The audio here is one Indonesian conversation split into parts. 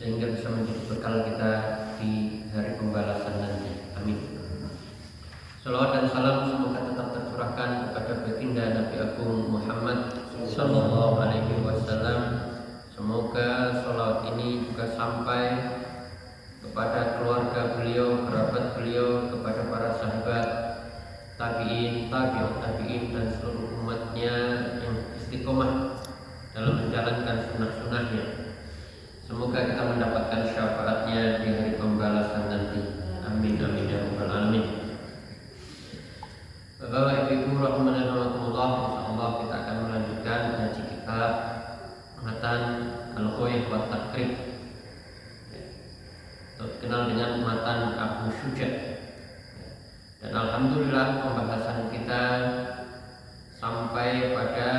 sehingga bisa menjadi bekal kita di hari pembalasan nanti. Amin. Salawat dan salam semoga tetap tercurahkan kepada baginda Nabi Agung Muhammad Sallallahu Alaihi Wasallam. Semoga salawat ini juga sampai kepada keluarga beliau, kerabat beliau, kepada para sahabat, tabi'in, tabi'ut tabi'in, dan seluruh umatnya yang istiqomah dalam menjalankan sunnah-sunnahnya. Semoga kita mendapatkan syafaatnya di hari pembalasan nanti. Amin amin ya rabbal alamin. Bapak Ibu rahimani rahimakumullah, insyaallah kita akan melanjutkan ngaji kitab matan Al-Ghoyah wa Taqrib, atau dikenal dengan matan Abu Syuja'. Dan alhamdulillah pembahasan kita sampai pada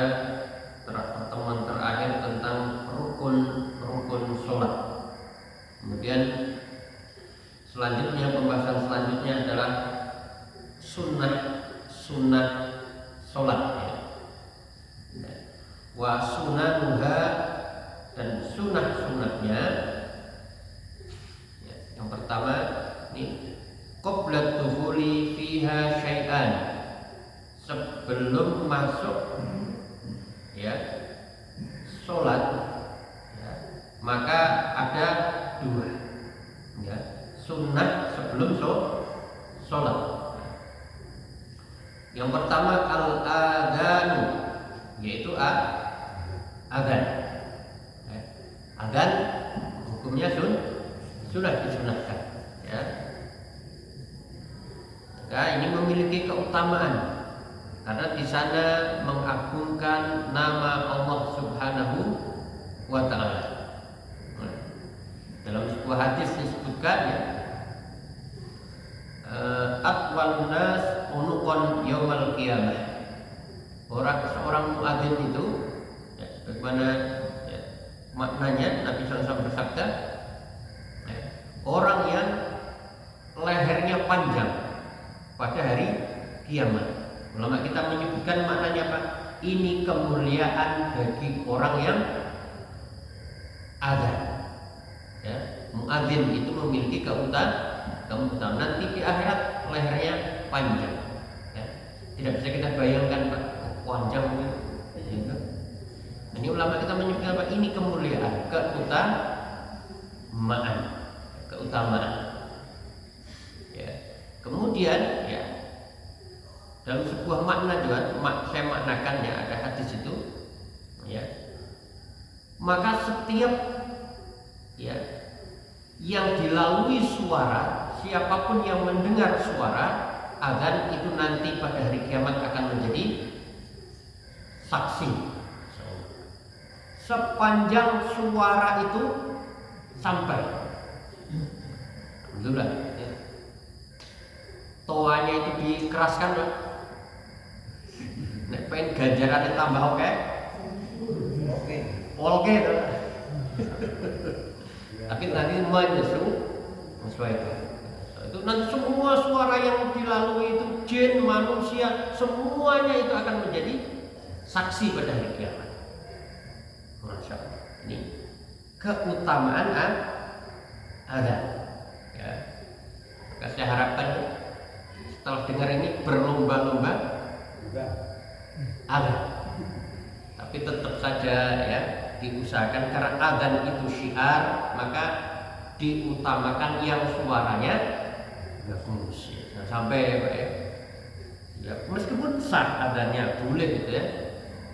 pertemuan terakhir tentang rukun sholat. Kemudian selanjutnya, pembahasan selanjutnya adalah sunnah sholat, ya. Wa sunanuha, dan sunnahnya. Ya, yang pertama ini qabla dukhuli fiha syai'an, sebelum masuk ya sholat, ya, maka ada dua, ya, sunnah sebelum sholat. Yang pertama al-adhan, yaitu adzan. Adzan hukumnya sudah disunahkan, ya. Nah, ini memiliki keutamaan karena di sana mengagungkan nama Allah Subhanahu wa Ta'ala. Dalam sebuah hadis disebutkan, ya, atwal nas unuqan yaumal qiyamah. Seorang muadzin itu, ya, bagaimana, ya, maknanya Nabi SAW bersabda, ya, orang yang lehernya panjang pada hari kiamat. Ulama kita menyebutkan maknanya apa? Ini kemuliaan bagi orang yang adzan. Ya, muadzin itu memiliki keutamaan. Nanti di akhirat lehernya panjang. Ya, tidak bisa kita bayangkan, Pak, panjang gitu. Ini ulama kita menyebutkan apa? Ini kemuliaan, keutamaan. Ya. Kemudian, ya, dalam sebuah makna juga saya maknakannya, ada hadis itu, ya, maka setiap, ya, yang dilalui suara, siapapun yang mendengar suara adzan itu nanti pada hari kiamat akan menjadi saksi sepanjang suara itu sampai. Alhamdulillah, ya. Toanya itu dikeraskan, Pak. Nek pengen ganjarannya tambah oke. Tapi nanti menyesuaikan. Itu nanti semua suara yang dilalui itu, jin, manusia, semuanya itu akan menjadi saksi pada hari kiamat. Masya Allah. Ini keutamaan adzan. Ya. Maka saya harapkan setelah dengar ini berlomba-lomba adzan. Tapi tetap saja, ya, diusahakan karena adzan itu syiar, maka diutamakan yang suaranya bagus. Jangan sampai, ya, meskipun sah adzannya boleh gitu, ya.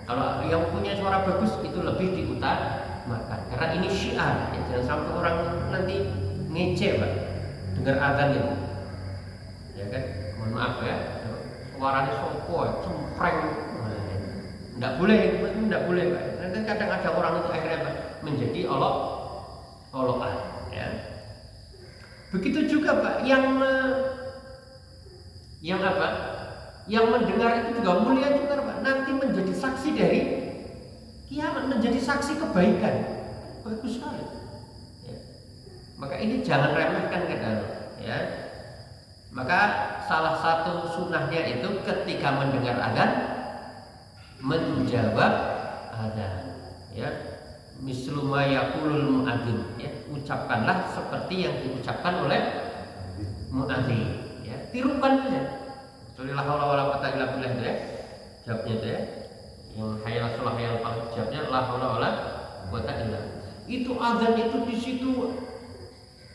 Kalau yang punya suara bagus itu lebih diutamakan karena ini syiar, ya. Jangan sampai orang nanti ngece, Pak, dengar adzan itu, ya kan? Mohon maaf, ya, suaranya sopo, cempreng, tidak boleh, tidak boleh, Pak. Nanti kadang ada orang itu akhirnya, Pak, menjadi olokan, ya. Begitu juga, Pak, yang apa? Yang mendengar itu juga mulia juga, Pak. Nanti menjadi saksi dari kiamat, menjadi saksi kebaikan. Bagus sekali. Ya. Maka ini jangan remehkan, ya. Maka salah satu sunnahnya itu ketika mendengar adzan menjawab adzan, ya. Mislu ma yaqulul muadzin, ya. ucapkanlah seperti yang diucapkan oleh muadzin. Ya, tirukan saja. La haula wala quwwata illa billah itu ya. Jawabnya itu ya. Yang hayal salah hayal falah jawabnya la haula wala quwwata illa. Itu azan itu di situ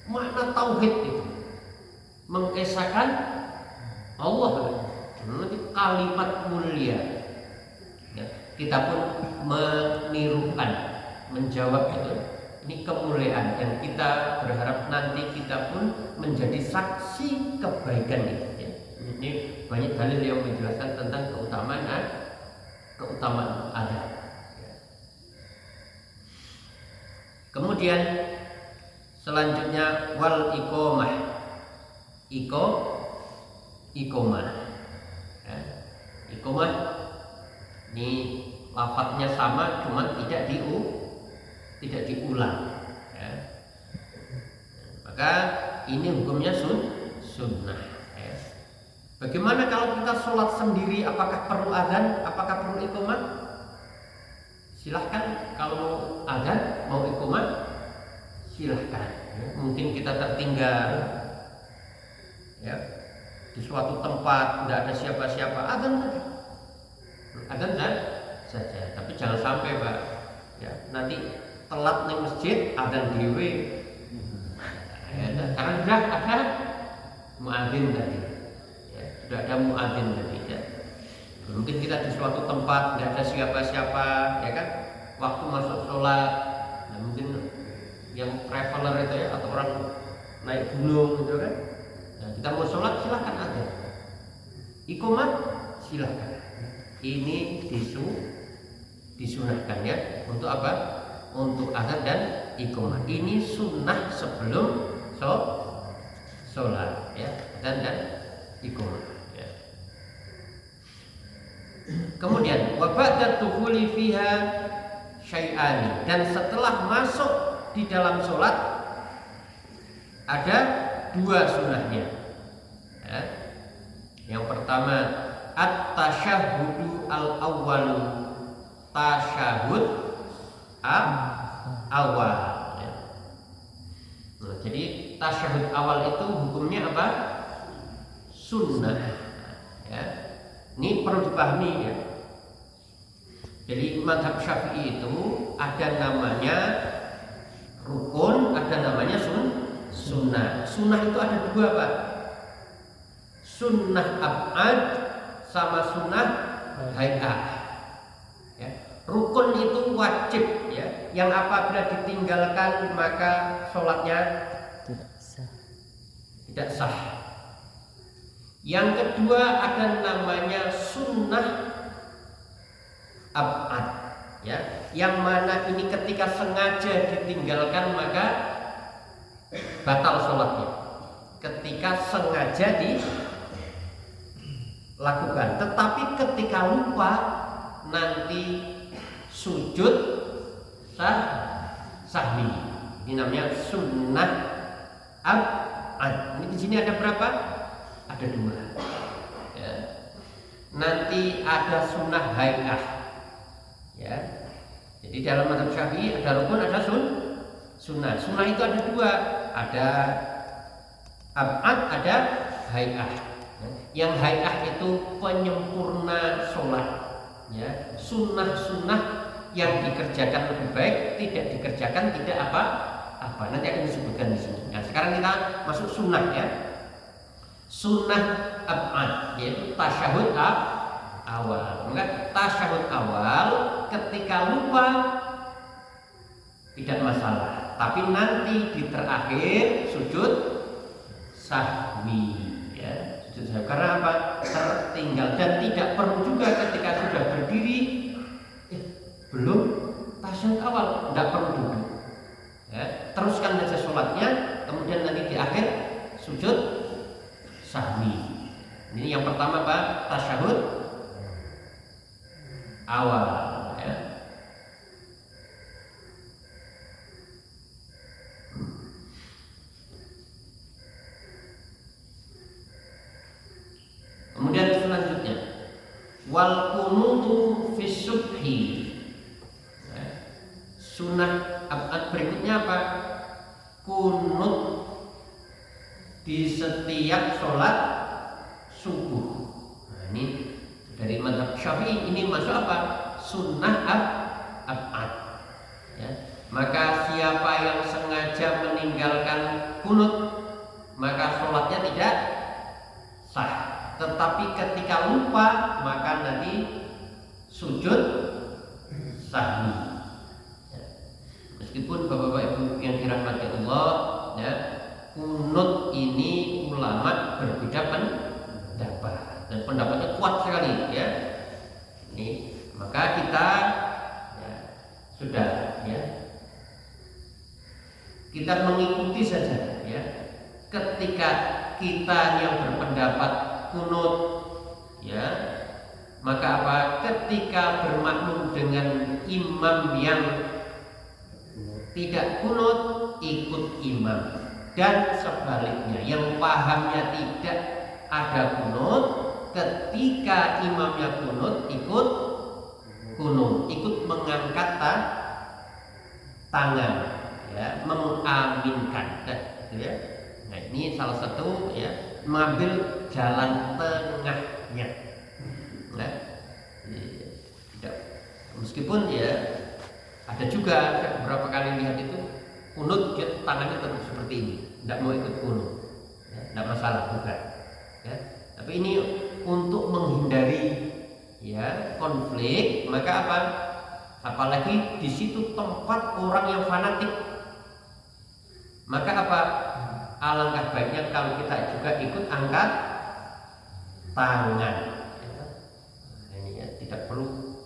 makna tauhid itu. Mengesahkan Allah. Nanti kalimat mulia. Ya, kita pun menirukan, menjawab itu. Ini kemuliaan dan kita berharap nanti kita pun menjadi saksi kebaikan itu. Ya. Ini banyak dalil yang menjelaskan tentang keutamaan azan. Ya. Kemudian selanjutnya wal iqomah. Iqomah. Ya. Iqomah ini lafadznya sama, cuma tidak diulang. Ya. Maka ini hukumnya sunnah. Ya. Bagaimana kalau kita sholat sendiri? Apakah perlu azan? Apakah perlu iqomah? Silahkan kalau azan mau iqomah, silahkan. Ya. Mungkin kita tertinggal, ya, di suatu tempat tidak ada siapa-siapa, azan saja. Tapi jangan sampai Pak, ya, nanti telat nih masjid azan dewe. Ya, karena sudah ada muadzin tadi. Ya, sudah ada muadzin tadi. Ya. Mungkin kita di suatu tempat tidak ada siapa-siapa, ya kan? Waktu masuk sholat, ya mungkin yang traveler itu ya, atau orang naik gunung gitu kan. Ya, kita mau sholat silahkan azan. Iqomah silahkan. Ini disunahkan ya. Untuk apa? Untuk azan dan iqomah. Ini sunnah sebelum sholat ya. Azan dan iqomah ya. Kemudian wa ba'da dukhuli fiha syai'ani, dan setelah masuk di dalam sholat ada dua sunnahnya ya. Yang pertama at-tasyahhudu al-awwalu, tasyahud awal ya. Nah, jadi tasyahud awal itu hukumnya apa? Sunnah ya. Ini perlu dipahami ya. Jadi mazhab Syafi'i itu ada namanya rukun, ada namanya sunnah. Sunnah itu ada dua Pak. Sunnah ab'ad sama sunnah hay'ah. Ya. Rukun itu wajib ya, yang apabila ditinggalkan maka sholatnya tidak sah. Yang kedua ada namanya sunnah ab'ad ya, yang mana ini ketika sengaja ditinggalkan maka batal sholatnya. Ketika sengaja dilakukan, tetapi ketika lupa nanti sujud sahwi. Ini namanya sunnah ab'ad. Ini di sini ada berapa? Ada dua. Ya. Nanti ada sunnah hay'ah. Ya. Jadi dalam mazhab Syafi'i ada rukun, ada sunnah. Sunnah itu ada dua, ada ab'ad, ada hay'ah. Yang hay'ah itu penyempurna sholat. Ya. Sunnah yang dikerjakan lebih baik, tidak dikerjakan tidak apa. Nanti akan disebutkan di sini. Nah, sekarang kita masuk sunnah ya. Sunnah ab'ad yaitu tasyahud awal. Maka tasyahud awal ketika lupa tidak masalah, tapi nanti di terakhir sujud sahwi ya. Sujud sahwi karena apa? Tertinggal, dan tidak perlu juga ketika sudah berdiri belum tasyahud awal, tidak perlu duduk ya. Teruskan saja sholatnya, kemudian nanti di akhir sujud sahwi. Ini yang pertama Pak, tasyahud awal ya. Kemudian selanjutnya wal qunutu fi subhi ya. Sunnah ab'ad berikutnya apa? kunut di setiap sholat subuh. Nah, ini dari mazhab Syafi'i ini masuk apa? Sunnah ab'ad. Ya. Maka siapa yang sengaja meninggalkan kunut, maka sholatnya tidak sah. Tetapi ketika lupa, maka nanti sujud sahwi. Ya. Meskipun bapak-bapak ibu yang dirahmati Allah, ya, kunut ini ulama berbeda pendapat dan pendapatnya kuat sekali, ya. Ini maka kita ya, sudah ya kita mengikuti saja, ya. Ketika kita yang berpendapat kunut, ya, maka apa? Ketika bermakmum dengan imam yang tidak kunut, ikut imam. Dan sebaliknya, yang pahamnya tidak ada kunut, ketika imamnya kunut, ikut kunut, ikut mengangkat tangan, ya, mengaminkan, gitu ya. Nah, ini salah satu, ya, mengambil jalan tengahnya. Nah, tidak, meskipun ya ada juga beberapa kali lihat itu kunut, dia tangannya terus seperti ini, tidak mau ikut kunut, ya, tidak masalah juga, ya. Tapi ini untuk menghindari, ya, konflik, maka apa? Apalagi di situ tempat orang yang fanatik, maka apa? Alangkah baiknya kalau kita juga ikut angkat tangan, ya. Nah, ini ya, tidak perlu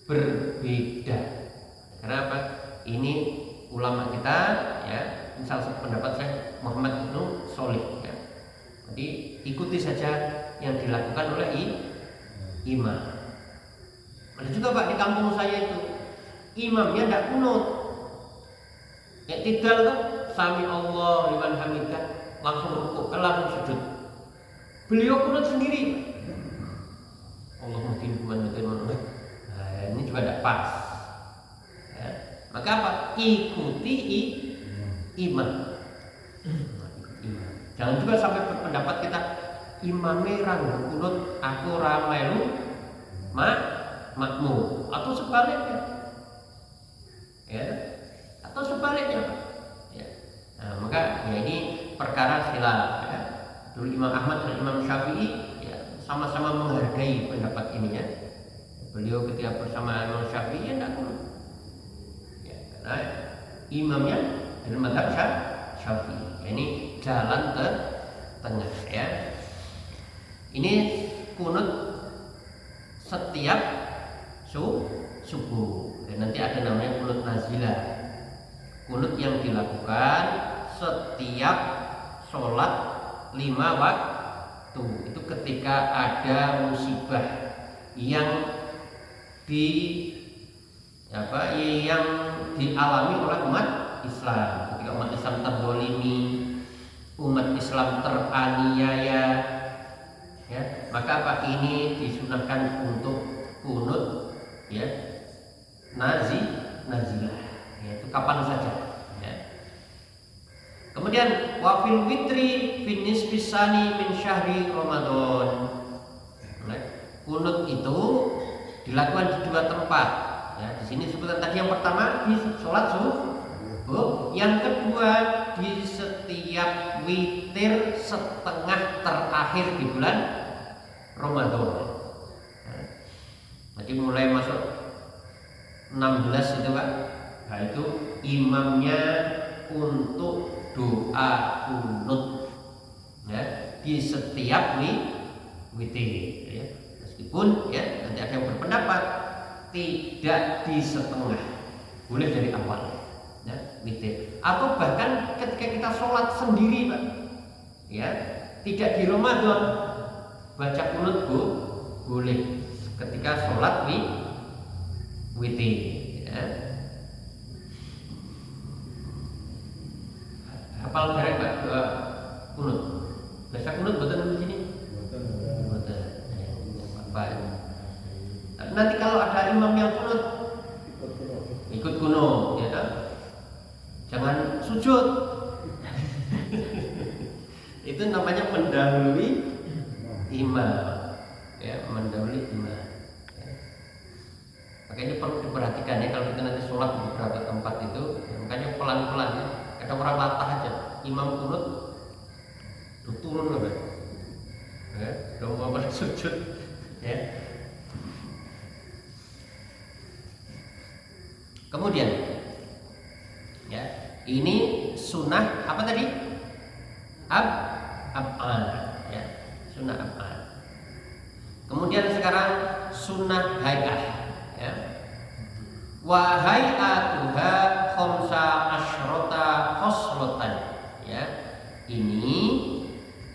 berbeda. Karena apa? Ini ulama kita, ya, misal pendapat saya Muhammad Ibnu Sholih, ya. Jadi ikuti saja yang dilakukan oleh imam. Ada juga Pak di kampung saya itu imamnya tidak kunut, ya, tidak kan, sami Allah liman hamidah, langsung rukuk, langsung sujud. Beliau kunut sendiri. Allah mungkin gimana. Nah, ini juga tidak pas. Ya. Maka apa? Ikuti imam. Jangan juga sampai berpendapat kita imamnya ranggu kunut, aku ramai lu makmum, atau sebaliknya, ya, atau sebaliknya, ya. Nah, maka ya ini perkara khilaf, ya. Dulu Imam Ahmad dan Imam Syafi'i, ya, sama-sama menghargai pendapat ini, ya. Beliau ketika bersama Imam Syafi'i, ya, tidak kunut, ya, karena imamnya dari mazhab Syafi'i. Ya, ini jalan tengah, ya. Ini kunut setiap subuh. Dan nanti ada namanya kunut nazilah. Kunut yang dilakukan setiap sholat 5 waktu. Itu ketika ada musibah yang yang dialami oleh umat Islam. Ketika umat Islam terzalimi, umat Islam teraniaya, ya, maka apa? Ini disunahkan untuk kunut, ya, nazilah, yaitu kapan saja, ya. Kemudian wafil witri finis pisani min syahri Ramadan. Nah, kunut itu dilakukan di 2 tempat, ya. Di sini sebutan tadi yang pertama di sholat subuh, yang kedua di setiap witir setengah terakhir di bulan Ramadan. Jadi mulai masuk 16 itu Pak, nah itu imamnya untuk doa kunut, ya, di setiap witir, ya. Meskipun, ya, nanti ada yang berpendapat tidak di setengah, boleh dari awal, ya, witir, atau bahkan ketika kita sholat sendiri Pak, ya, tidak di Ramadan baca kunut boleh ketika sholat witir, ya. Hafal bareng Pak doa kunut. Baca kunut betul di sini? Betul. Tapi nanti kalau ada imam yang kunut, ikut kunut, ya kan? Jangan sujud. Itu namanya mendahului imam. Ya, mendahului imam. Ya. Makanya perlu diperhatikan ya kalau kita nanti sholat di beberapa tempat itu, ya, makanya pelan-pelan ya. Kadang orang latah aja, imam kunut, turun loh, ya, udah mau pada sujud, ya. Kemudian, ya, ini sunnah apa tadi? Ab'al, ya, sunnah ab'al. Kemudian sekarang sunnah hay'ah, ya. Wa hay'atuha khamsa asyrota khoslatan, ya. Ini,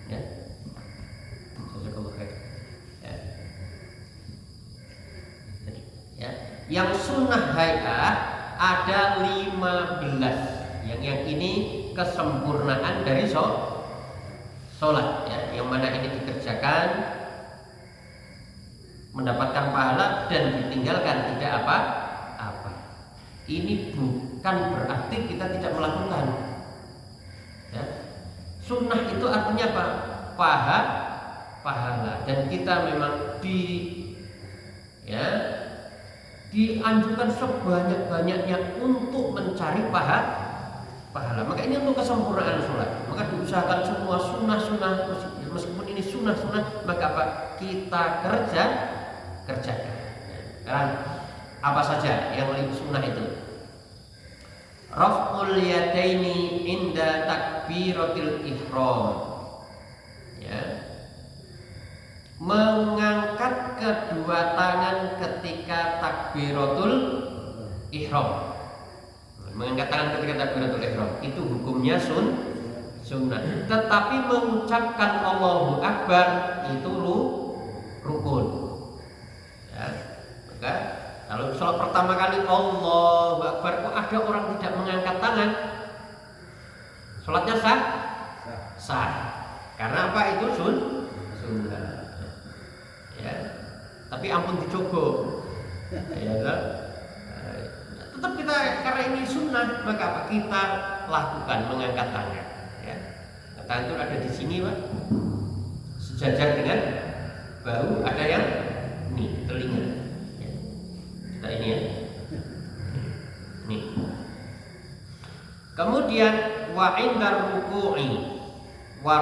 ya. Ya. Jadi, ya. Yang sunnah hay'ah ada 15. Yang ini kesempurnaan dari sholat, ya. Yang mana ini dikerjakan mendapatkan pahala dan ditinggalkan tidak apa-apa. Ini bukan berarti kita tidak melakukan. Ya. Sunnah itu artinya apa? Pahala. Dan kita memang dianjurkan sebanyak-banyaknya untuk mencari pahala. Maka ini untuk kesempurnaan sholat. Maka diusahakan semua sunnah, meskipun ini sunnah, maka apa? Kita kerjakan. Sekarang apa saja yang lebih sunnah itu? Raf'ul yadaini inda takbiratil ihram. Ya. Mengangkat kedua tangan ketika takbiratul ihram. Mengangkat tangan ketika takbiratul ihram itu hukumnya sunnah. Tetapi mengucapkan Allahu Akbar itu rukun. Ya. Maka kalau sholat pertama kali Allahu Akbar, kok ada orang tidak mengangkat tangan? Sholatnya sah. Karena apa? Itu sunnah. Ya. Tapi ampun dicoba. Ya, tetap kita karena ini sunnah, maka apa? Kita lakukan mengangkat tangan. Ya. Tangan itu ada di sini, Pak. Sejajar dengan bahu, ada yang ini telinga. Ya. Kita ini ya. Nih. Kemudian wa indar ruku'i wa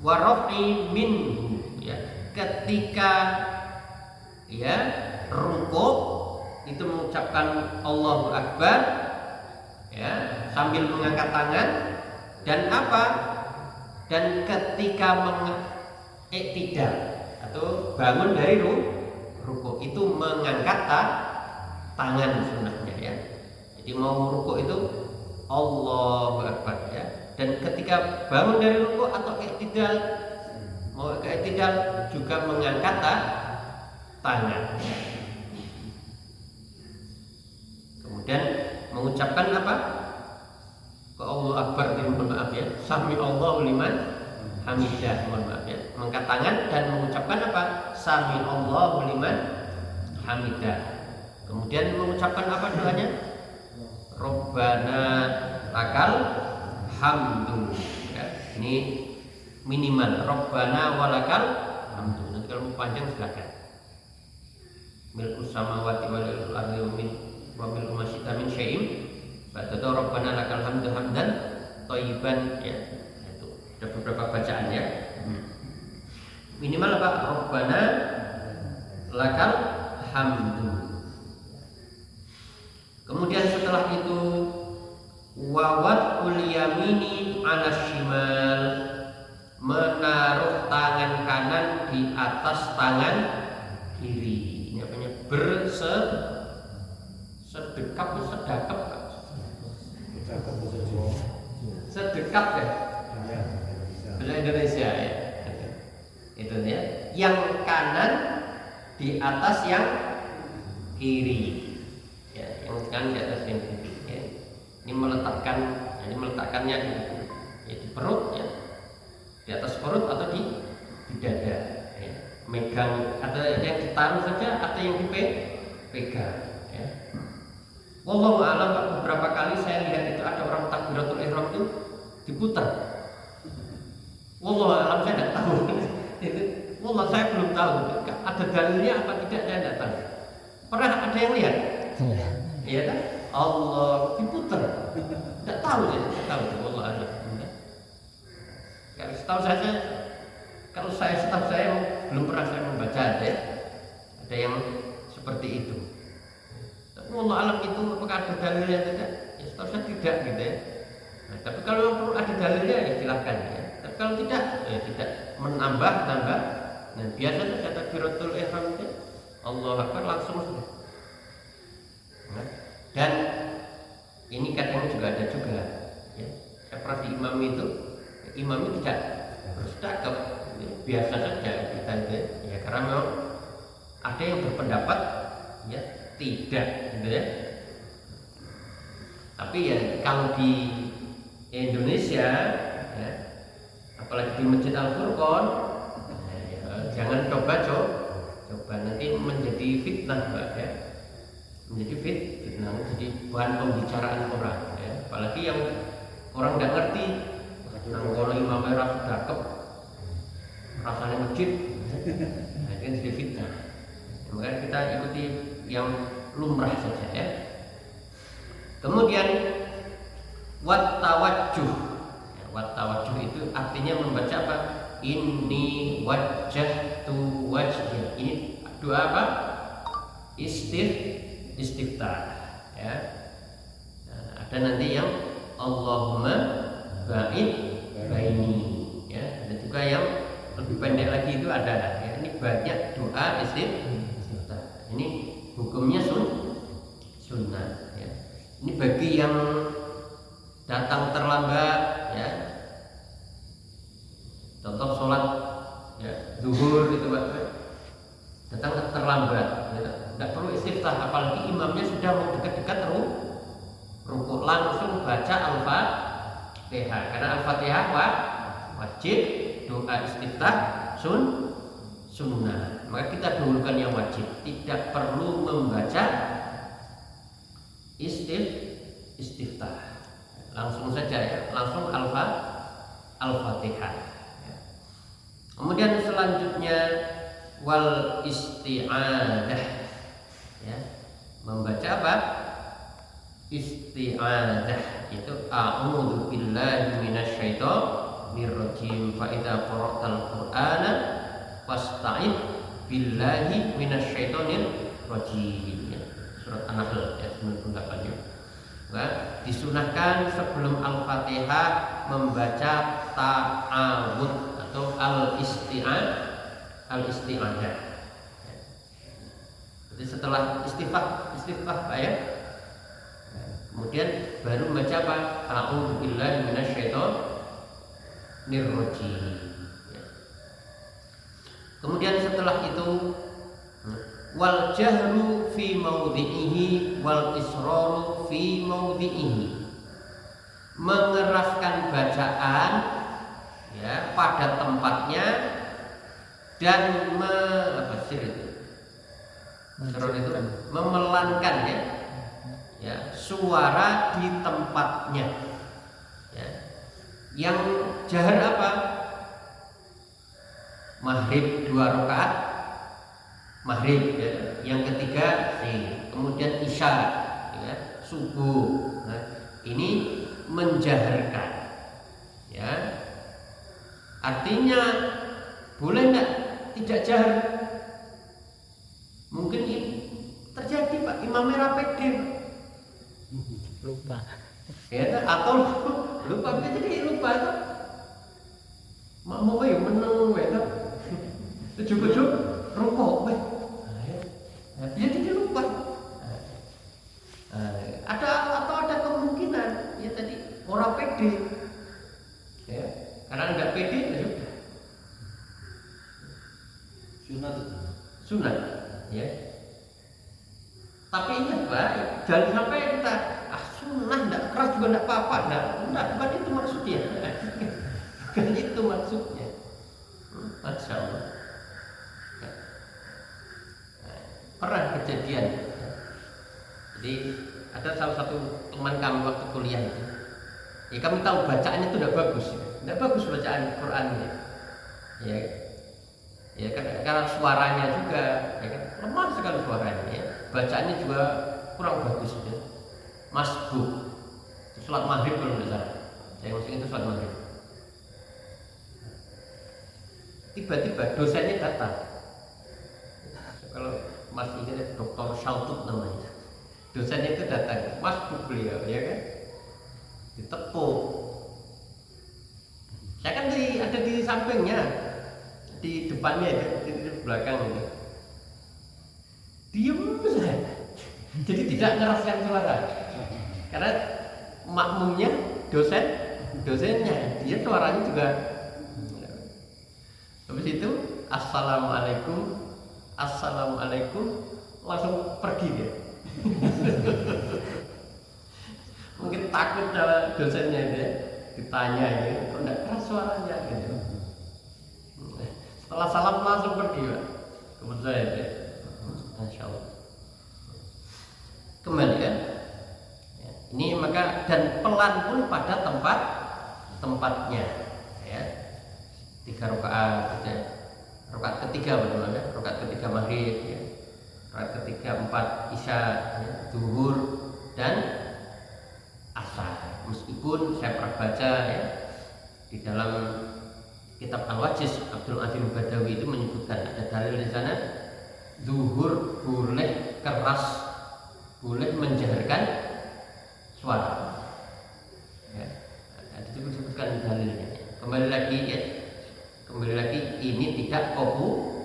raf'i minhu, ya. Ketika ya ruku itu mengucapkan Allahu Akbar, ya, sambil mengangkat tangan, dan apa? Dan ketika iktidal atau bangun dari ruku itu mengangkat tangan sunnahnya, ya. Jadi mau ruku itu Allahu Akbar, ya. Dan ketika bangun dari ruku atau iktidal, mau iktidal juga mengangkat tangan. Kemudian mengucapkan apa? Ke Allahu Akbar, mohon maaf ya. Sami Allahu liman hamidah, mohon maaf ya. Mengangkat tangan dan mengucapkan apa? Sami Allahu liman hamidah. Kemudian mengucapkan apa doanya? Rabbana lakal hamdu. Ya, ini minimal. Rabbana walakal hamdu. Nanti kalau mau panjang silakan. Milkus samawati wal ardi wa milku ma syi'ta min syai'in. Ba'da Rabbana lakal hamdu hamdan thayyiban, ya. Itu ada beberapa bacaan, ya. Minimal apa? Rabbana lakal hamdu. Kemudian setelah itu wawat yamini ala shimal, menaruh tangan kanan di atas tangan kiri. Ini apanya? Sedekap sedekap ya. Bahasa Indonesia, ya. Itu ya. Yang kanan di atas yang kiri. Ya, yang kanan di atas yang kiri. Ya. Ini meletakkannya di perut, ya. Di atas perut atau di dada, ya. Megang, atau yang ditaruh saja atau yang dipegang, ya. Wallahu a'lam, beberapa kali saya lihat itu ada orang takbiratul ihram itu diputar. Wallahu a'lam, saya tidak tahu. Wallah, saya belum tahu. Ada dalilnya apa tidak, saya tidak tahu. Pernah ada yang lihat? Iya kan? Allah diputar. Tidak tahu saya, tidak tahu. Wallah a'lam. Kalau setahu saya belum pernah saya membaca ada yang seperti itu. Tapi wallah alam itu apakah ada dalilnya tidak? Ya setahu saya tidak gitu ya. Nah, tapi kalau perlu ada dalilnya ya silahkan ya. Tapi kalau tidak ya tidak, menambah. Nah biasanya kata takbiratul ihram itu Allah Akbar langsung sudah. Nah, dan ini kadang juga ada juga ya. Seperti imam itu tidak harus cakep, biasa saja kita itu ya, karena memang ada yang berpendapat ya tidak gitu ya. Tapi ya kalau di Indonesia ya, apalagi di Masjid Al-Furqon ya, jangan coba nanti menjadi fitnah Mbak ya. Menjadi fitnah, menjadi bahan pembicaraan orang ya. Apalagi yang orang tidak ngerti, kalau imamnya rasa cakep, rasanya masjid, nah itu jadi fitnah. Makanya kita ikuti yang lumrah saja ya. Kemudian wat-tawajjuh. Ya, wat-tawajjuh itu artinya membaca apa? Inni wajjahtu wajhi. Ini doa apa? Istiftah ya. Nah, ada nanti yang Allahumma ba'id baini ya. Ada juga yang lebih pendek lagi itu ada ya. Ini banyak doa istiftah. Ini hukumnya sunnah ya. Ini bagi yang datang terlambat ya. Contoh sholat ya, zuhur gitu Pak. Datang terlambat ya. Tidak perlu istiftah, apalagi imamnya sudah mau dekat-dekat rukuk, langsung baca Al-Fatihah. Karena Al-Fatihah wajib, doa istiftah sunnah. Maka kita dahulukan yang wajib, tidak perlu membaca istiftah. Langsung saja ya, langsung Al-Fatihah ya. Kemudian selanjutnya wal isti'adah ya. Membaca apa? Isti'adah itu a'udzu billahi minasyaitonir rajim fa idza qara'tal qur'ana fasta'id billahi minasyaitonir rajim ya. Surat An-Nahl ayat 98 ya. Nah, disunahkan sebelum Al-Fatihah membaca ta'awudz atau al-isti'adah. Jadi setelah istiftah Pak ya. Kemudian baru membaca apa? A'udzu billahi minasyaitonir rajim. Kemudian setelah itu wal jahru fi maudhi'ihi wal israru fi maudhi'ihi. Mengeraskan bacaan ya pada tempatnya dan memelankan ya suara di tempatnya ya. Yang jahar apa? Maghrib 2 rakaat maghrib ya. Yang ketiga kemudian isya ya, subuh. Nah, ini menjaharkan ya. Artinya boleh enggak tidak jahar? Mungkin terjadi Pak, imamnya rapede lupa ya, atau lupa jadi lupa tuh mau meneng ujuk-ujuk rukuk dia jadi lupa. Atau ada kemungkinan ya tadi orang pede ya, karena nggak pede ya sunat ya. Tapi ingat Pak, jangan sampai kita sunnah enggak keras juga enggak apa-apa. Enggak, bukan itu maksudnya. Bukan itu maksudnya. Masya Allah. Pernah kejadian. Jadi ada salah satu teman kami waktu kuliah itu, ya kami tahu bacaannya itu tidak bagus bacaan Quran ini, ya karena suaranya juga, ya kan, lemah sekali suaranya, ya. Bacaannya juga kurang bagus, ya. Masbuk, sholat maghrib kalau tidak salah, saya masih itu sholat maghrib. Tiba-tiba dosennya datang, kalau Mas ini Dr. Shaltut namanya, dosennya itu datang, masbuk beliau, ya kan, ditepuk. Saya kan ada di sampingnya, di depannya itu, di belakang itu, diem saja, jadi tidak ngeraskan suara, karena makmumnya dosennya, dia suaranya juga. Habis itu assalamualaikum, langsung pergi dia. Mungkin takut sama dosennya dia, ditanya ini, kok enggak keras suaranya gitu. Setelah salam langsung pergi, Pak. Kemudian saya dia, Masya Allah. Kembali kan? Ya, ini maka dan pelan pun pada tempatnya, ya. 3 rakaat, ya. Rakaat ketiga bagaimana? Rakaat ketiga maghrib, ya. Rakaat ketiga 4 isya, ya. Zuhur dan asar. Meskipun saya pernah baca, ya, di dalam kitab Al-Wajiz Abdul Aziz Badawi itu menyebutkan ada dalil di sana, zuhur boleh keras, boleh menjaharkan suara. Ya, itu disebutkan dalilnya. Kembali lagi ini tidak populer,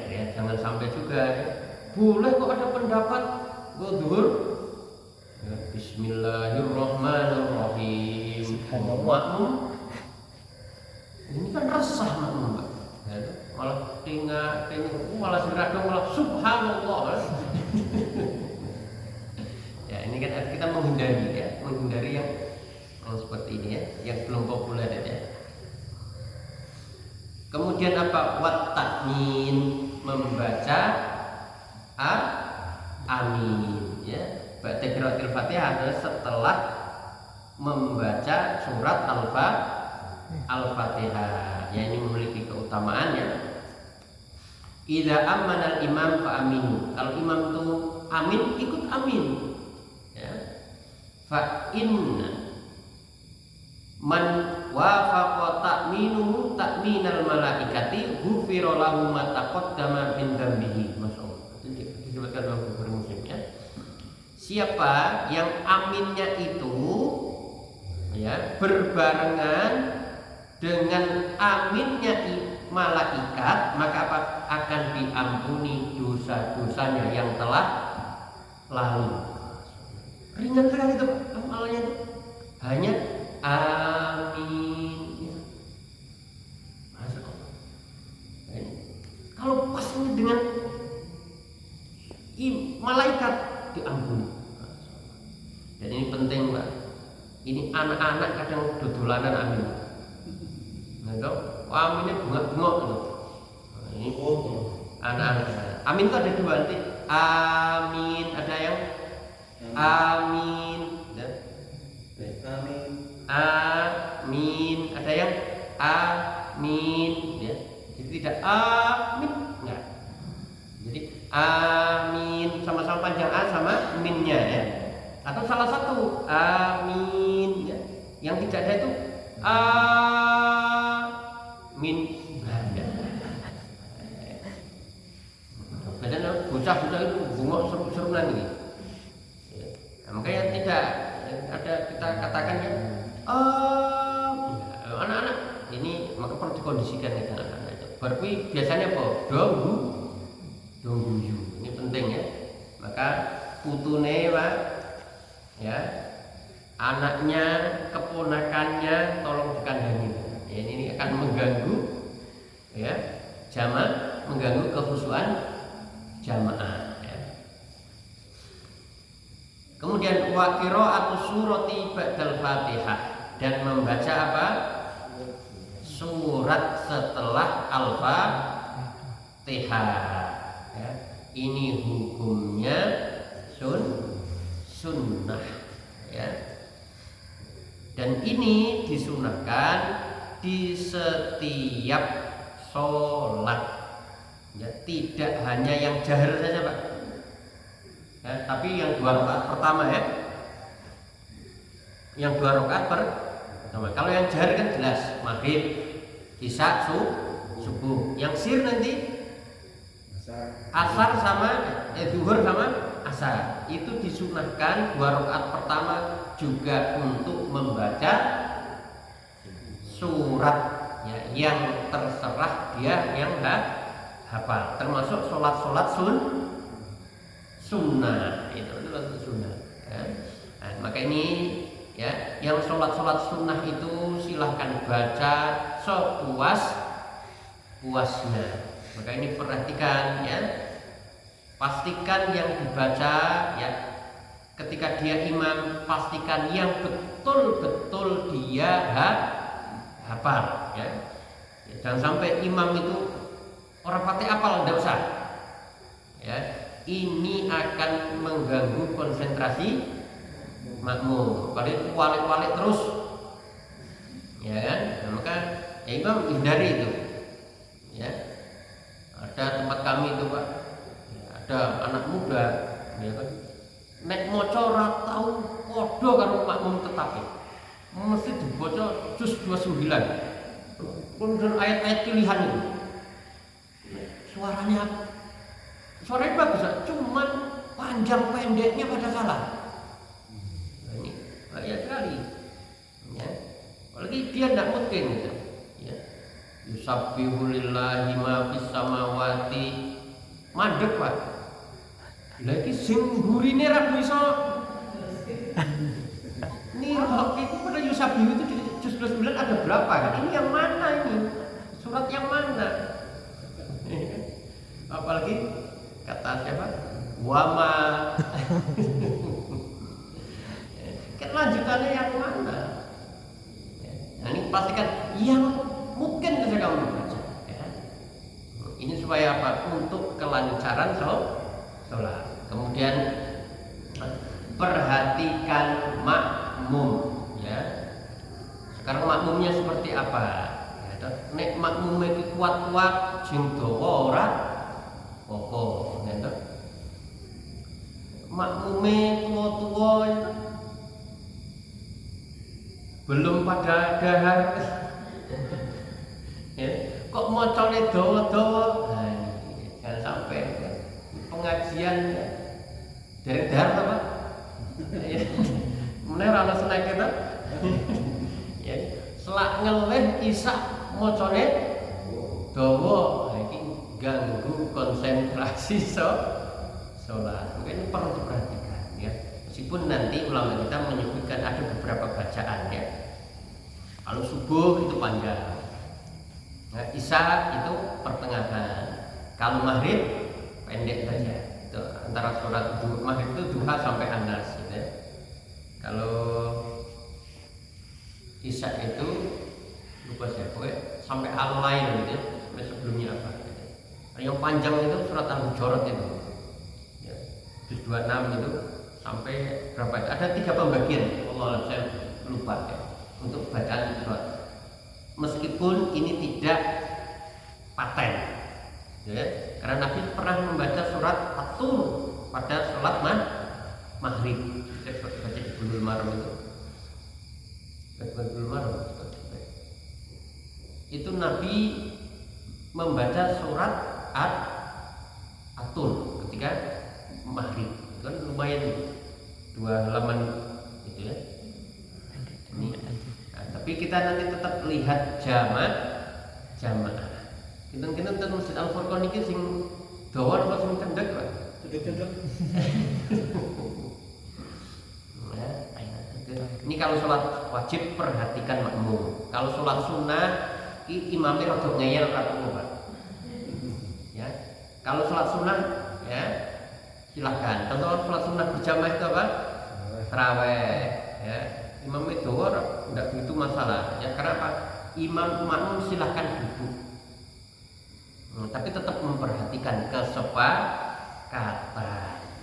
ya. Jangan sampai juga, ya. Boleh kok ada pendapat zuhur, ya, Bismillahirrahmanirrahim. Makmum ini kan resah makmum, Pak. Ya, malah malah seragam malah subhanallah. Ya, ini kan kita menghindari yang seperti ini, ya, yang belum populer, ya. Kemudian apa? Wat takmin, membaca amin, ya. Baca qiraatul Fatihah adalah setelah membaca surat Al-Fatihah, ya, ini memiliki keutamaannya. Idza amana al-imam fa aminu. Kalau imam itu amin, ikut amin, ya. Fa inna man wafaqa ta'minuhu ta'minal malaikati ghufira lahu ma taqaddama min dzambihi. Masyaallah. Itu disebutkan dalam Bukhari Muslim, ya. Siapa yang aminnya itu, ya, berbarengan dengan aminnya malaikat, maka apa? Akan diampuni dosa-dosanya yang telah lalu. Ringan sekali itu amalnya itu. Hanya amin. Kalau pas ini dengan malaikat diampuni. Dan ini penting, Pak. Ini anak-anak kadang dodolanan amin. Nah, aminnya bunga-bunga gitu. Ini anak-anak. Amin itu ada 2 nanti. Amin, ada yang amin, ya. Amin, ada yang amin, ya. Jadi tidak amin, enggak. Jadi amin sama-sama panjang a sama minnya, ya. Atau salah satu amin, ya. Yang tidak ada itu amin. Kadang bocah-bocah itu bungok seru-seruan ini. Nah, makanya tidak ada kita katakan, ya, anak-anak ini maka perlu dikondisikan dengan anak-anak itu. Berarti biasanya apa? Dongguyu. Ini penting, ya. Maka putune, Pak, ya, anaknya, keponakannya tolong dikandani. Ya, ini akan mengganggu, ya, mengganggu kekhusyuan jamaah, ya. Kemudian wa qira'atu surati ba'dal Fatihah, dan membaca apa? Surat setelah Al-Fatihah, ya. Ini hukumnya sunnah ya. Dan ini disunahkan di setiap sholat ya, tidak hanya yang jahar saja Pak ya, tapi yang 2 rakaat pertama ya, yang 2 rakaat pertama. Kalau yang jahar kan jelas maghrib, isya, subuh. Yang sir nanti asar sama zuhur sama asar. Itu disunahkan 2 rakaat pertama juga untuk membaca surat ya, yang terserah dia yang hafal, termasuk sholat sunnah itu sunnah ya. Nah, maka ini ya, yang sholat sunnah itu silahkan baca sepuasnya. Maka ini perhatikan ya, pastikan yang dibaca ya, ketika dia imam, pastikan yang betul-betul dia hafal ya. Jangan sampai imam itu orang pati apal, tidak usah ya, ini akan mengganggu konsentrasi makmum. Kalau itu walik-walik terus ya kan, nah, maka ya imam hindari itu ya. Ada tempat kami itu Pak ya, ada anak muda ya kan, nek maca ora tau padha karo makmum tetap ya, mesti dibaca juz 29 kemudian ayat-ayat pilihan itu. Suaranya bagus, cuman panjang pendeknya pada salah. Nah, ini bahaya sekali ya. Apalagi dia tidak mungkin gitu ya. Yusabbihu lillahi ma fis samawati, mandek Pak. Lagi sing gurine ra bisa nirok itu pada Yusabbihu itu di juz 29 ada berapa kan? Ini yang mana ini? Surat yang mana? Apalagi kata siapa? Wama. Kan lanjutannya yang mana? Nah, ini pastikan yang mungkin bisa kamu baca ya. Ini supaya apa? Untuk kelancaran sholat. Kemudian perhatikan makmum ya. Sekarang makmumnya seperti apa ya, nek makmum iki kuat-kuat sing dawa ora apa ya, makmume tua-tua itu belum pada dahar ya, kok macane dawa-dawa. Nah, jangan sampai pengajian ya, dari dahar apa meneh ora ana seneng kita ya, selak ngelih isak macane dawa. Nah, iki ganggu konsentrasi sholat. Mungkin perlu diperhatikan ya. Meskipun nanti ulama kita menyebutkan ada beberapa bacaan ya. Kalau subuh itu panjang, nah, isya itu pertengahan, kalau maghrib pendek saja. Itu antara surat maghrib itu duha sampai anas gitu ya. Kalau isya itu lupa saya, pokoknya sampai al-lail gitu ya, sampai sebelumnya apa gitu. Yang panjang itu surat al-hujurat itu ya, juz 26 itu sampai berapa? Ada 3 pembagian, Allah saya lupa ya, untuk bacaan surat. Meskipun ini tidak paten ya, karena Nabi pernah membaca surat At-Tur pada sholat maghrib. Saya baca di Bulughul Maram itu Nabi membaca surat At-Tur ketika maghrib. Itu kan lumayan 2 halaman gitu ya. Ini, nah, tapi kita nanti tetap lihat jamaah. Kita tentang Masjid Al-Furqan ini sing dawa apa sing cendek Pak? Cendek. Ini kalau sholat wajib perhatikan makmum. Kalau sholat sunnah imamnya rada ngeyel ratu Pak. Ya. Kalau sholat sunnah ya silahkan. Contoh sholat sunnah berjamaah itu apa? Tarawih ya. Imam itu tidak begitu masalah ya, karena apa? Imam makmum silahkan duduk. Tapi tetap memperhatikan kesepakatan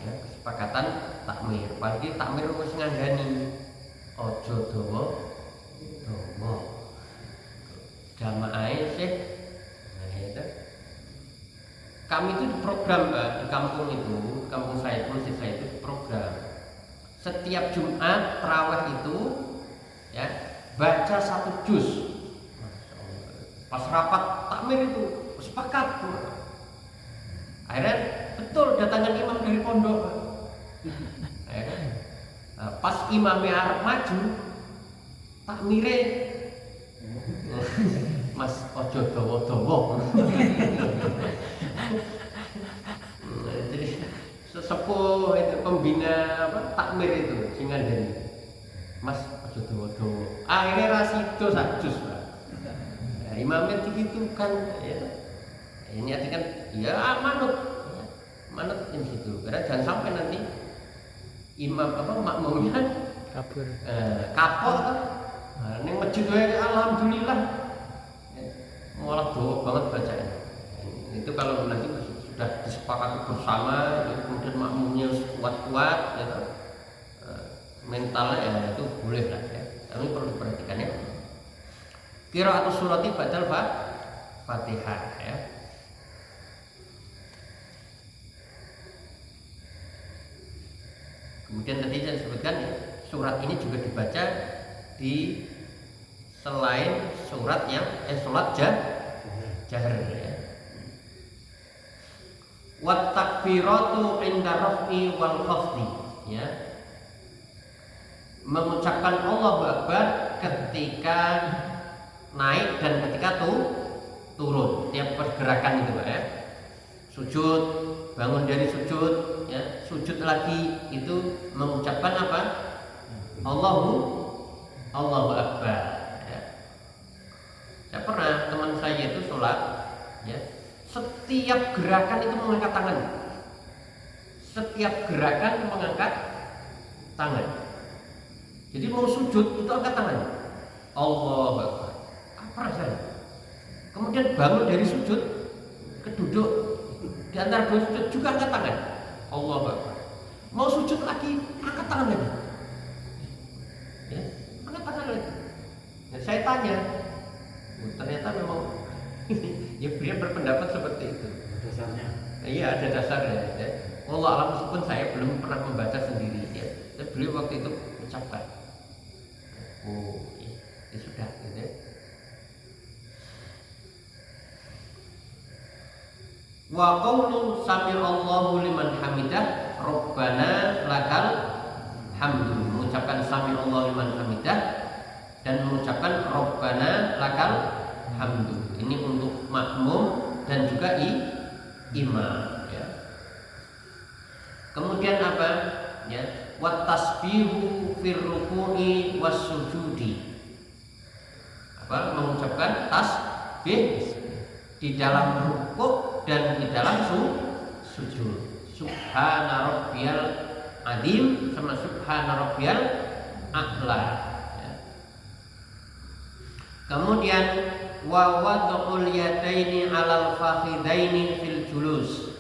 ya, kesepakatan takmir. Apalagi takmir dawa jamaah sih. Nah itu kami itu diprogram Pak, di kampung itu, kampung saya, masjid saya itu program setiap Jumat tarawih itu ya baca 1 juz. Pas rapat takmir itu sepakat. Akhirnya betul datangan imam dari pondok. Pas imamnya arep maju takmire Mas ojo dawa-dawa. Jadi sesepuh itu pembina takmir itu sing ngandani. Mas ojo dawa-dawa. Akhirnya rasido sajus, Pak. Nah, imamnya begitu kan ya. Ini artinya kan ya manut. Manut di situ. Karena jangan sampai nanti imam makmumnya kabur. Kapok kan. Nah, ning masjid wae alhamdulillah. Malah dawa banget bacanya. Itu kalau nanti sudah disepakati bersama, kemudian makmumnya kuat-kuat, ya, mentalnya ya itu boleh lah ya. Tapi perlu diperhatikan ya. Qira'atus surati ba'dal Fatihah ya. Kemudian tadi saya sebutkan ya, surat ini juga dibaca di selain surat yang sholat jahar ya. Wat takbiratu inda raf'i wal khafdi ya. Mengucapkan Allahu Akbar ketika naik dan ketika turun, tiap pergerakan itu Pak ya. Sujud, bangun dari sujud ya, sujud lagi itu mengucapkan apa? Allahu Akbar ya. Saya pernah teman saya itu sholat ya, setiap gerakan itu mengangkat tangan. Setiap gerakan mengangkat tangan. Jadi mau sujud itu angkat tangan. Allahu Akbar. Apa rasanya? Kemudian bangun dari sujud, keduduk di antara 2 sujud juga angkat tangan. Allahu Akbar. Mau sujud lagi, angkat tangan lagi. Ya, angkat tangan lagi. Nah, saya tanya, ternyata memang ya beliau berpendapat seperti itu. Dasarnya? Iya ada dasarnya. Ya. Allah alam meskipun saya belum pernah membaca sendiri ya. Dan beliau waktu itu ucapkan, oh ya sudah gitu ya. Wa qawlu sami'allahu liman hamidah Rabbana lakal hamdu. Mengucapkan sami'allahu liman hamidah dan mengucapkan Rabbana lakal hamdu. Ini untuk makmum dan juga imam ya. Kemudian apa? Ya, wat tasbihu fir ruku'i was sujudi. Apa? Mengucapkan tasbih di dalam rukuk dan di dalam sujud. Subhana rabbiyal azim sama subhana rabbiyal a'la ya. Kemudian wa wad'ul yadaini 'alal fakhidaini fil julus.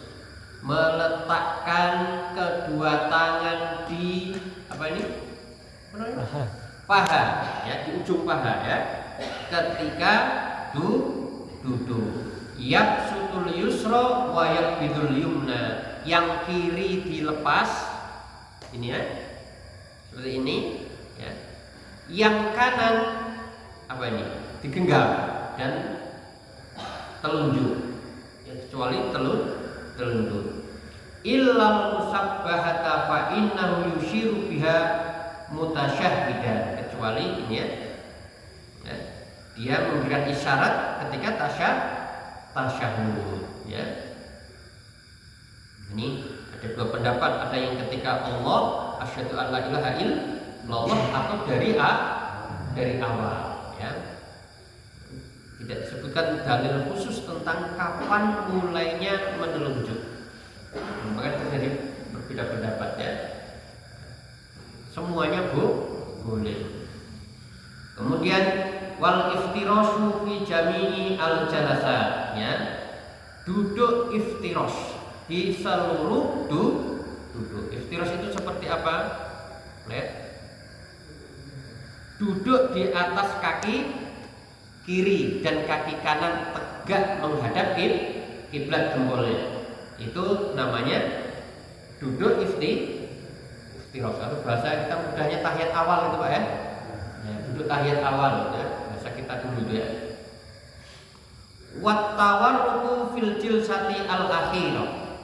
Meletakkan kedua tangan di apa ini? Paha ya, di ujung paha ya. Ketika duduk. Yabsutul yusra wa yaqbidul yumna. Yang kiri dilepas ini ya. Seperti ini ya. Yang kanan apa ini? Digenggam dan telunjuk. Ya, kecuali telunjuk. Illal musabbahata fa innahu yushiru biha mutasyahhidan. Kecuali ini ya. Ya. Dia memberikan isyarat ketika tasyahud ya. Ini ada 2 pendapat, ada yang ketika Allah asyhadu an la ilaha illallah atau dari awal ya. Tidak disebutkan dalil khusus tentang kapan mulainya menelunjuk. Maka terjadi berbeda pendapat ya. Semuanya boleh. Kemudian wal iftirashu fi jami'i al jalasat ya. Duduk iftiras di seluruh duduk. Iftiras itu seperti apa? Lihat. duduk di atas kaki kiri dan kaki kanan tegak menghadap kiblat jempolnya. Itu namanya duduk iftirosh. Kalau bahasa kita mudahnya tahiyat awal itu Pak ya. Duduk tahiyat awal ya. Bahasa kita dulu itu ya. Wat tawarruku fil jilsati al akhirah.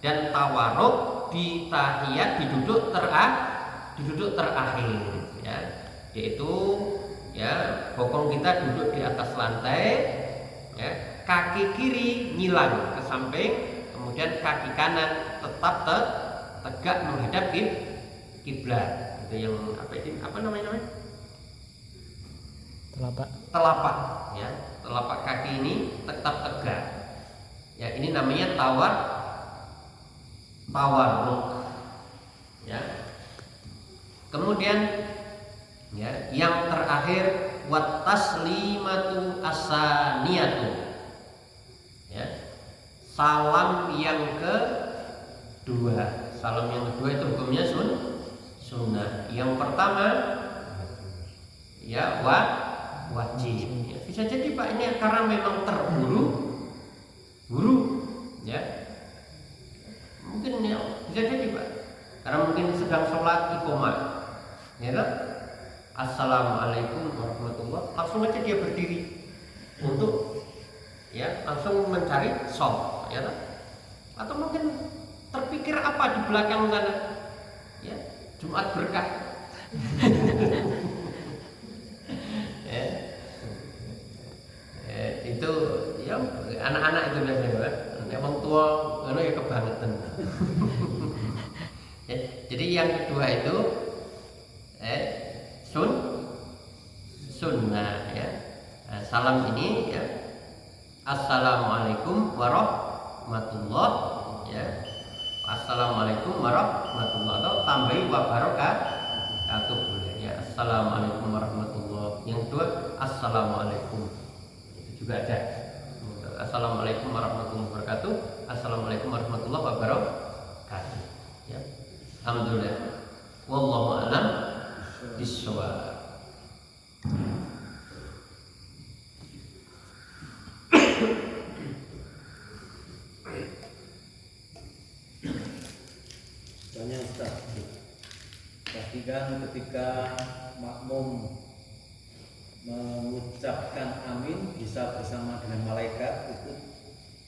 Dan tawarruk di tahiyat di duduk terakhir ya. Yaitu ya bokong kita duduk di atas lantai ya, kaki kiri nyilang ke samping, kemudian kaki kanan tetap tegak menghadap kiblat. Itu yang apa namanya? Telapak ya, telapak kaki ini tetap tegak. Ya, ini namanya tawarruk. Ya. Kemudian ya, yang terakhir wat taslimatu asaniyatu. Ya. Salam yang kedua. Salam yang kedua itu hukumnya sunnah. Yang pertama ya wajib. Ya, bisa jadi Pak ini karena memang terburu-buru ya. Mungkin ya bisa jadi Pak. Karena mungkin sedang sholat iqomah. Ya kan? Assalamualaikum warahmatullahi. Langsung aja dia berdiri untuk ya langsung mencari sholat, ya kan? Atau mungkin terpikir apa di belakang sana? Ya, Jumat berkah. Itu ya anak-anak itu biasanya orang tua ya kebangetan. Ya, jadi yang kedua itu sunnah ya. Salam ini ya, assalamualaikum warahmatullahi ya. Assalamualaikum warahmatullahi atau tambahi wa barakatuh boleh ya. Assalamualaikum warahmatullahi. Yang kedua assalamualaikum. Itu juga ada. Assalamualaikum warahmatullahi wabarakatuh. Assalamualaikum warahmatullahi wabarakatuh. Ya. Alhamdulillah. Wallahu a'lam bishawab. Tanya Ustaz, tadi kan ketika makmum mengucapkan amin bisa bersama dengan malaikat, itu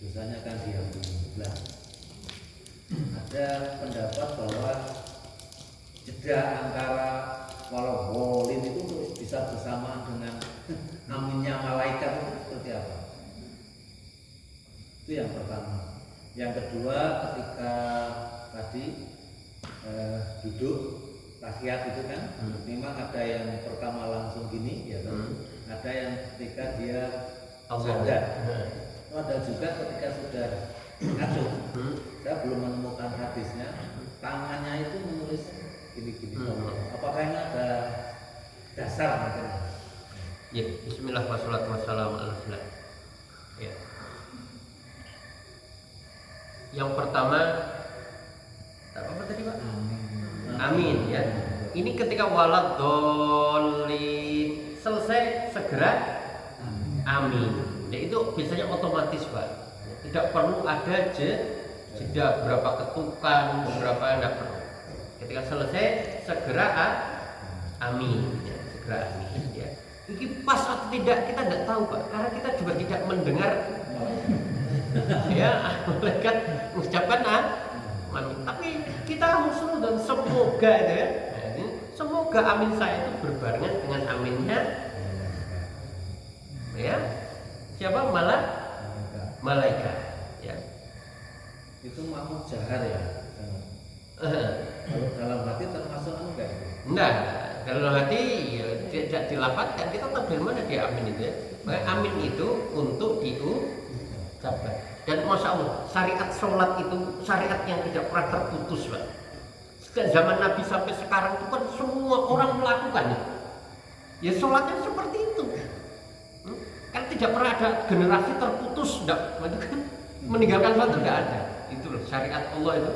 dosanya kan diampuni. Ada pendapat bahwa jeda antara walau bolin itu bisa bersama dengan aminnya malaikat itu seperti apa? Itu yang pertama. Yang kedua, ketika tadi duduk tahiyat itu kan memang ada yang pertama langsung gini ya kan? Ada yang ketika dia sadar. Ada juga ketika sudah ngasuh. Saya belum menemukan hadisnya, tangannya itu menulis gini-gini. Apakah ini ada dasar mungkin? Ya, bismillah wassalatu wassalamu ala rasulillah. Ya. Yang pertama apa tadi Pak? Amin ya. Ini ketika waladhdallin selesai segera amin. Nah, itu biasanya otomatis Pak. Tidak perlu ada jeda berapa ketukan, berapa enggak perlu. Ketika selesai segera amin ya, segera amin ya. Ini pas atau tidak kita tidak tahu Pak, karena kita juga tidak mendengar ya malaikat mengucapkan amin. Tapi kita husnul dan semoga itu ya. Semoga amin saya itu berbarengan dengan aminnya ya. Siapa? Malaikat ya. Itu makmum jahar ya. Kalau dalam hati termasuk enggak itu? Enggak. Dalam hati ya, tidak dilafadzkan, kita tahu dari mana dia amin itu ya. Maka amin itu untuk diucapkan. Dan masya Allah, syariat sholat itu syariat yang tidak pernah terputus Pak. Sejak zaman Nabi sampai sekarang itu kan semua orang melakukan ya sholatnya seperti itu. Kan tidak pernah ada generasi terputus, enggak, kan meninggalkan sholat itu enggak ada. Itu loh syariat Allah itu.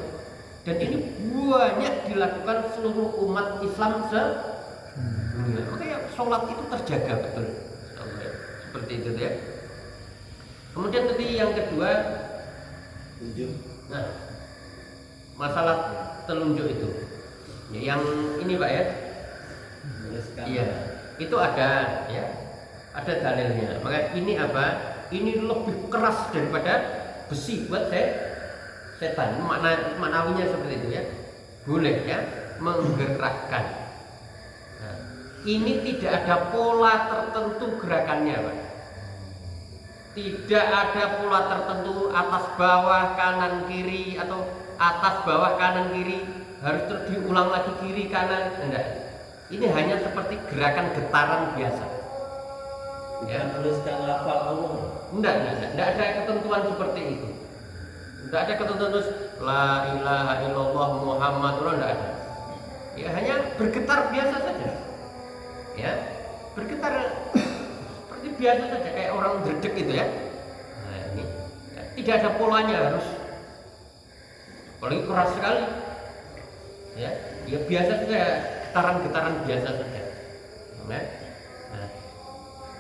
Dan ini banyak dilakukan seluruh umat Islam dunia. Makanya sholat itu terjaga betul. Seperti itu ya. Kemudian tadi yang kedua, tunjuk. nah, masalah telunjuk itu. Ya, yang ini Pak ya. Iya, itu ada ya. Ada dalilnya. Maka ini apa? Ini lebih keras daripada besi buat setan. Maknawinya seperti itu ya. Boleh ya menggerakkan. Nah, ini tidak ada pola tertentu gerakannya, Pak. Tidak ada pola tertentu atas bawah kanan kiri atau atas bawah kanan kiri harus terus diulang lagi kiri kanan. Enggak. Ini hanya seperti gerakan getaran biasa. Bukan tuliskan lafal Allah. Enggak ada ketentuan seperti itu. Enggak ada ketentuan terus la ilaha illallah Muhammadullah, enggak ada. Ya hanya bergetar biasa saja. Ya, bergetar seperti biasa saja kayak orang gerdek gitu ya. Nah, ini ya, tidak ada polanya harus. Paling keras sekali. Ya, ya biasa saja, getaran-getaran biasa saja. Nah,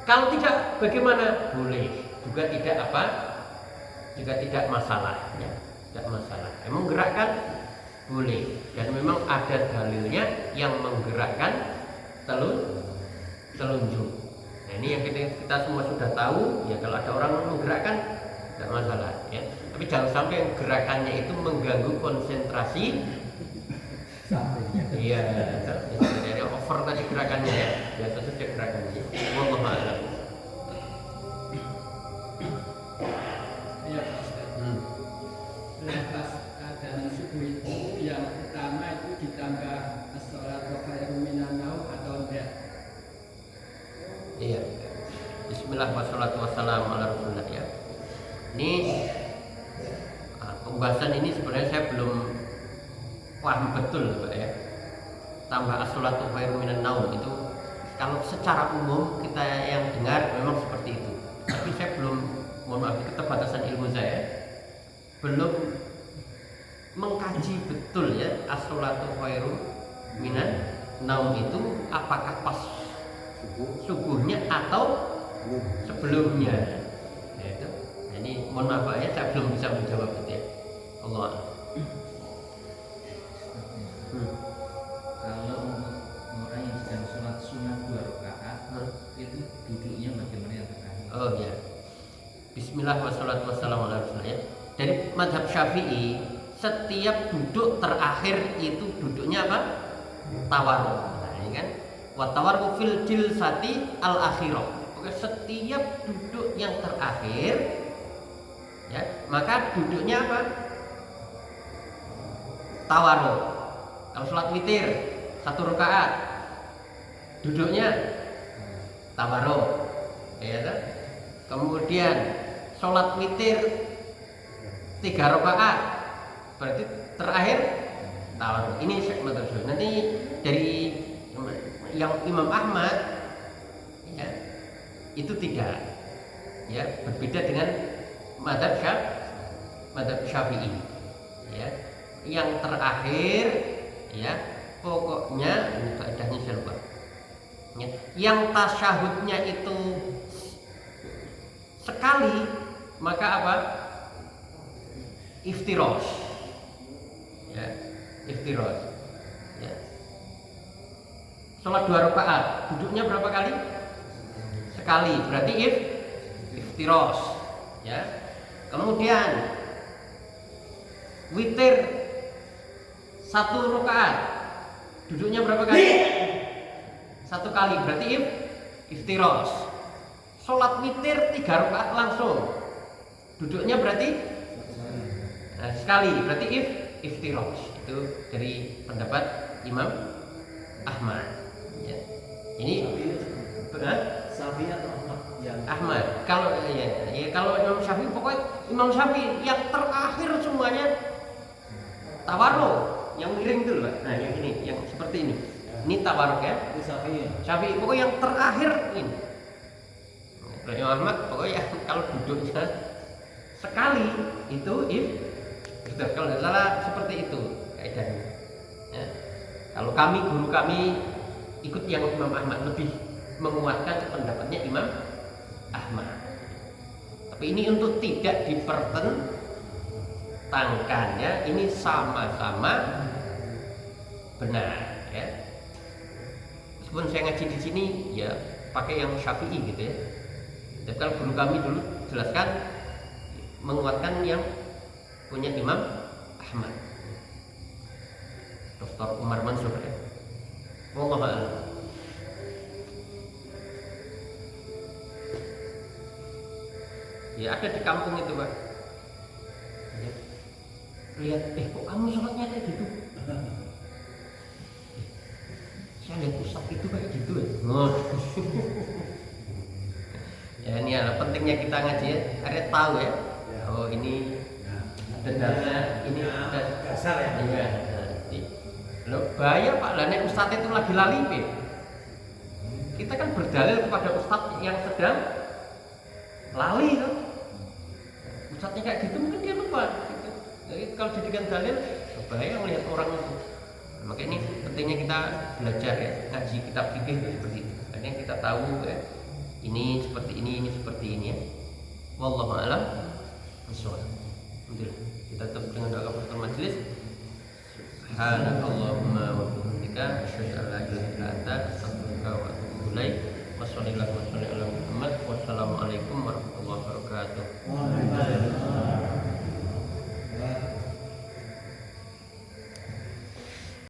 kalau tidak bagaimana? Boleh. Juga tidak apa? Juga tidak masalah ya. Tidak masalah. Emang gerakkan boleh dan memang ada dalilnya yang menggerakkan telunjuk. Nah, ini yang kita semua sudah tahu ya, kalau ada orang menggerakkan tidak masalah ya. Tapi jangan sampai yang gerakannya itu mengganggu konsentrasi. Iya, jadi over tadi gerakannya ya. Biasa saja gerakannya. Wallahu a'lam. Iya, Lepas adzan subuh itu yang utama itu ditambah as-sholatu khairun minan naum atau enggak? Iya. Bismillah wassalatu wassalamu ala Rasulillah ya. Ini pembahasan ini sebenarnya saya belum paham betul Pak ya. Tambah as-sholatu khairun minan naum itu kalau secara umum kita yang dengar memang seperti itu. Tapi saya belum, mohon maaf, keterbatasan ilmu saya belum mengkaji betul ya as-sholatu khairun minan naum itu apakah pas subuhnya atau sebelumnya. Ya, itu. Jadi mohon maaf Pak ya, saya belum bisa menjawab itu ya. Allah. Kalau untuk orang yang sedang sholat sunnah 2 rakaat itu duduknya bagaimana yang terakhir? Oh ya. Bismillah wassalatu wassalamu ala Rasulillah ya. Dari mazhab Syafi'i setiap duduk terakhir itu duduknya apa? Tawarruk. Nah, ini kan wa tawarruk fil jilsati al akhirah. Oke, setiap duduk yang terakhir ya, maka duduknya apa? Tawarruk. Kalau sholat witir 1 rakaat duduknya tawarruk. Ya, kan? Kemudian sholat witir 3 rakaat berarti terakhir tawarruk. Ini madrasah. Nanti dari yang Imam Ahmad ya, itu tidak ya, berbeda dengan mazhab Syafi'i ya. Yang terakhir ya, pokoknya ini kaidahnya saya lupa ya, yang tasyahudnya itu sekali maka apa? Iftirosh ya, iftirosh ya. Sholat 2 rakaat duduknya berapa kali? Sekali, berarti iftirosh ya. Kemudian witir 1 rakaat duduknya berapa kali? 1 kali, berarti iftirosh. Sholat witir 3 rakaat langsung duduknya berarti sekali, berarti iftirosh. Itu dari pendapat Imam Ahmad ya. Ini Syafi'i atau Ahmad? Yang Ahmad. Kalau ya kalau Imam Syafi'i, pokoknya Imam Syafi'i yang terakhir semuanya tawarruk, yang miring dulu Pak. Nah, yang ini, yang seperti ini. Ini tawarruk ya. itu Syafi'i. Syafi'i pokoknya yang terakhir ini. Kalau Imam Ahmad pokoknya kalau duduknya sekali itu betul, kalau tidak salah seperti itu kaidahnya. Ya. Kalau kami, guru kami ikut yang Imam Ahmad, lebih menguatkan pendapatnya Imam Ahmad. Tapi ini untuk tidak dipertentangkan ya, ini sama-sama benar ya. Meskipun saya ngaji di sini ya pakai yang Syafi'i gitu ya. Tapi kalau guru kami dulu jelaskan menguatkan yang punya Imam Ahmad, Dr. Umar Mansur ya. Wallahu a'lam. Ya ada di kampung itu Pak. Ya. Lihat, kok kamu sholatnya kayak gitu? Saya lihat ustaz itu kayak gitu ya. Oh. Ya ini adalah pentingnya kita ngaji ya. Akhirnya tahu ya. Oh ini ada dasar, ini ada dasar ya. Iya. Loh bahaya Pak, lah nek ustaz itu lagi lali Pak. Kita kan berdalil kepada ustaz yang sedang lali tuh. Ustaznya kayak gitu mungkin dia lupa gitu. Jadi kalau jadikan dalil bahaya melihat orang itu. Maka ini pentingnya kita belajar ya, ngaji kitab fikih seperti itu. Karena kita tahu ya, ini seperti ini seperti ini ya. Wallahu a'lam bishawab. Kita tutup dengan doa kafaratul majelis. Subhanallahumma wa bihamdika asyhadu an la ilaha illa anta astaghfiruka wa atubu ilaik. Wassalamualaikum warahmatullahi wabarakatuh.